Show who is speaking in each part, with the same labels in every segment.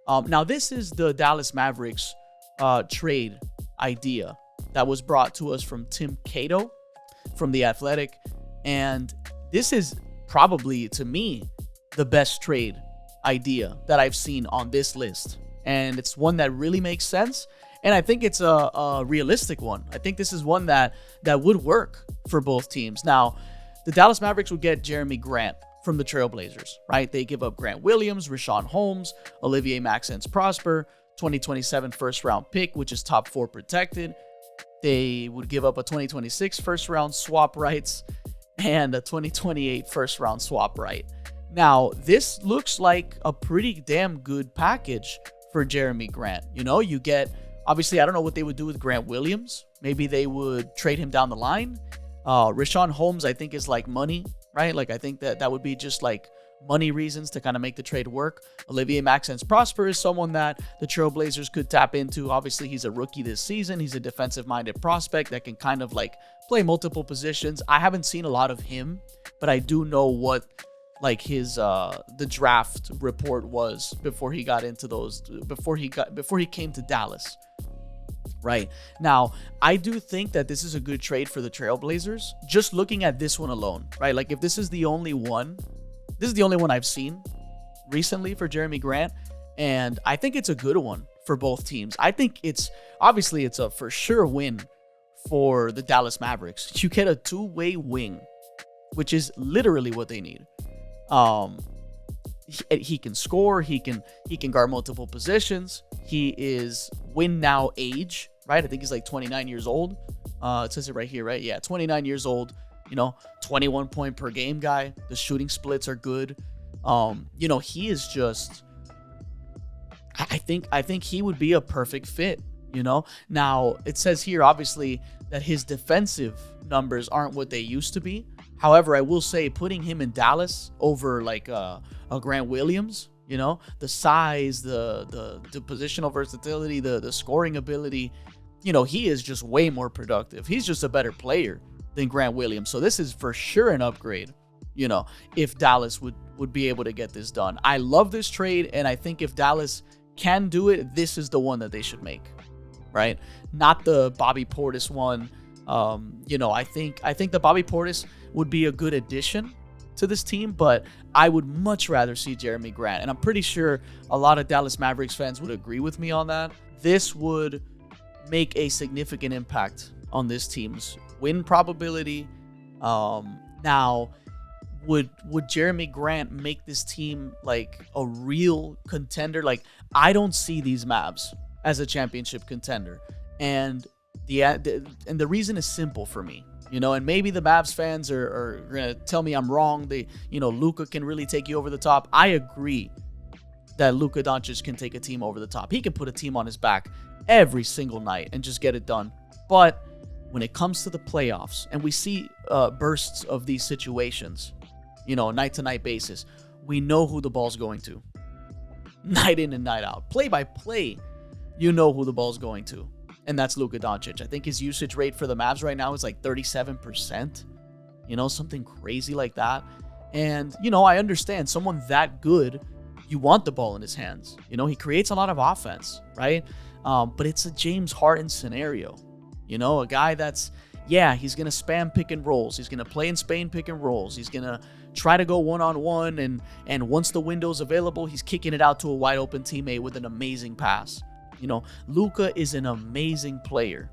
Speaker 1: Now, this is the Dallas Mavericks trade idea that was brought to us from Tim Cato from The Athletic. And this is probably, to me, the best trade idea that I've seen on this list. And it's one that really makes sense. And I think it's a realistic one. I think this is one that would work for both teams. Now, the Dallas Mavericks would get Jerami Grant from the Trailblazers, right? They give up Grant Williams, Richaun Holmes, Olivier Maxence Prosper, 2027 first round pick, which is top 4 protected. They would give up a 2026 first round swap rights and a 2028 first round swap right. Now, this looks like a pretty damn good package for Jerami Grant. You know, you get, obviously, I don't know what they would do with Grant Williams. Maybe they would trade him down the line. Richaun Holmes, I think, is like money, right? Like, I think that would be just like money reasons to kind of make the trade work. Olivier Maxence Prosper is someone that the Trailblazers could tap into. Obviously, he's a rookie this season. He's a defensive-minded prospect that can kind of like play multiple positions. I haven't seen a lot of him, but I do know what like his the draft report was before he got into those, before he came to Dallas. Right now, I do think that this is a good trade for the Trailblazers. Just looking at this one alone, right? Like, if this is the only one, this is the only one I've seen recently for Jerami Grant, and I think it's a good one for both teams. I think it's a for sure win for the Dallas Mavericks. You get a two-way wing, which is literally what they need. He can score. He can guard multiple positions. He is win now age, right? I think he's like 29 years old. It says it right here, right? Yeah, 29 years old. You know, 21 point per game guy. The shooting splits are good. You know, he is just. I think he would be a perfect fit. You know, now it says here obviously that his defensive numbers aren't what they used to be. However, I will say putting him in Dallas over like a Grant Williams, you know, the size, the positional versatility, the scoring ability, you know, he is just way more productive. He's just a better player than Grant Williams. So this is for sure an upgrade, you know, if Dallas would be able to get this done. I love this trade, and I think if Dallas can do it, this is the one that they should make, right? Not the Bobby Portis one. You know, I think the Bobby Portis would be a good addition to this team, but I would much rather see Jerami Grant. And I'm pretty sure a lot of Dallas Mavericks fans would agree with me on that. This would make a significant impact on this team's win probability. Now, would Jerami Grant make this team like a real contender? Like, I don't see these Mavs as a championship contender. And the reason is simple for me. You know, and maybe the Mavs fans are going to tell me I'm wrong. Luka can really take you over the top. I agree that Luka Doncic can take a team over the top. He can put a team on his back every single night and just get it done. But when it comes to the playoffs, and we see bursts of these situations, you know, night-to-night basis, we know who the ball's going to. Night in and night out. Play by play, you know who the ball's going to. And that's Luka Doncic. I think his usage rate for the Mavs right now is like 37%. You know, something crazy like that. And, you know, I understand someone that good, you want the ball in his hands. You know, he creates a lot of offense, right? But it's a James Harden scenario. You know, a guy that's, yeah, he's going to spam pick and rolls. He's going to play in Spain pick and rolls. He's going to try to go one-on-one. And once the window's available, he's kicking it out to a wide open teammate with an amazing pass. You know, Luka is an amazing player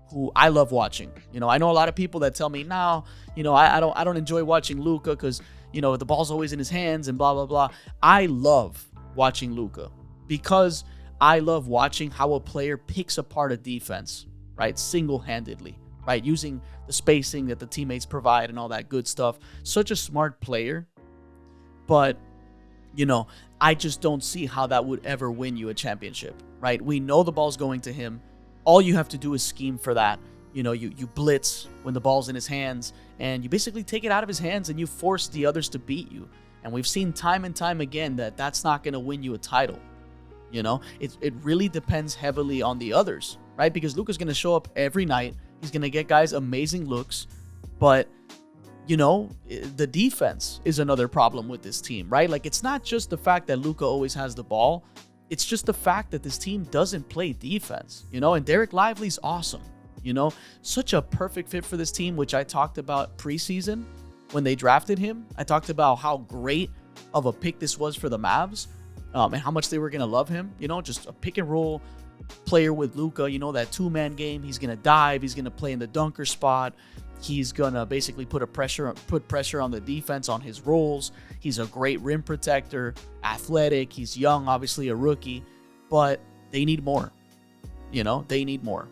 Speaker 1: who I love watching. You know, I know a lot of people that tell me, no, you know, I don't enjoy watching Luka because, you know, the ball's always in his hands and blah, blah, blah. I love watching Luka because I love watching how a player picks apart a defense, right? Single-handedly, right? Using the spacing that the teammates provide and all that good stuff. Such a smart player, but, you know, I just don't see how that would ever win you a championship, right? We know the ball's going to him. All you have to do is scheme for that. You know, you blitz when the ball's in his hands, and you basically take it out of his hands and you force the others to beat you. And we've seen time and time again that that's not going to win you a title. You know, it really depends heavily on the others, right? Because Luka's going to show up every night. He's going to get guys amazing looks, but you know, the defense is another problem with this team, right? Like, it's not just the fact that Luka always has the ball. it's just the fact that this team doesn't play defense, and Derek Lively's awesome, such a perfect fit for this team, which I talked about preseason when they drafted him. I talked about how great of a pick this was for the Mavs, and how much they were going to love him, just a pick and roll player with Luka, that 2-man game. He's going to dive. He's going to play in the dunker spot. He's going to basically put pressure on the defense on his roles. He's a great rim protector, athletic. He's young, obviously a rookie, but they need more. They need more,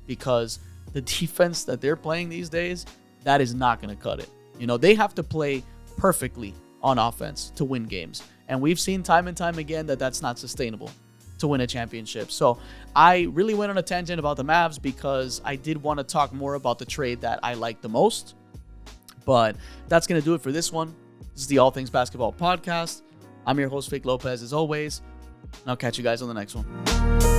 Speaker 1: because the defense that they're playing these days, that is not going to cut it. They have to play perfectly on offense to win games. And we've seen time and time again that that's not sustainable to win a championship. So I really went on a tangent about the Mavs because I did want to talk more about the trade that I like the most. But that's going to do it for this one. This is the All Things Basketball podcast. I'm your host, Vic Lopez, as always. And I'll catch you guys on the next one.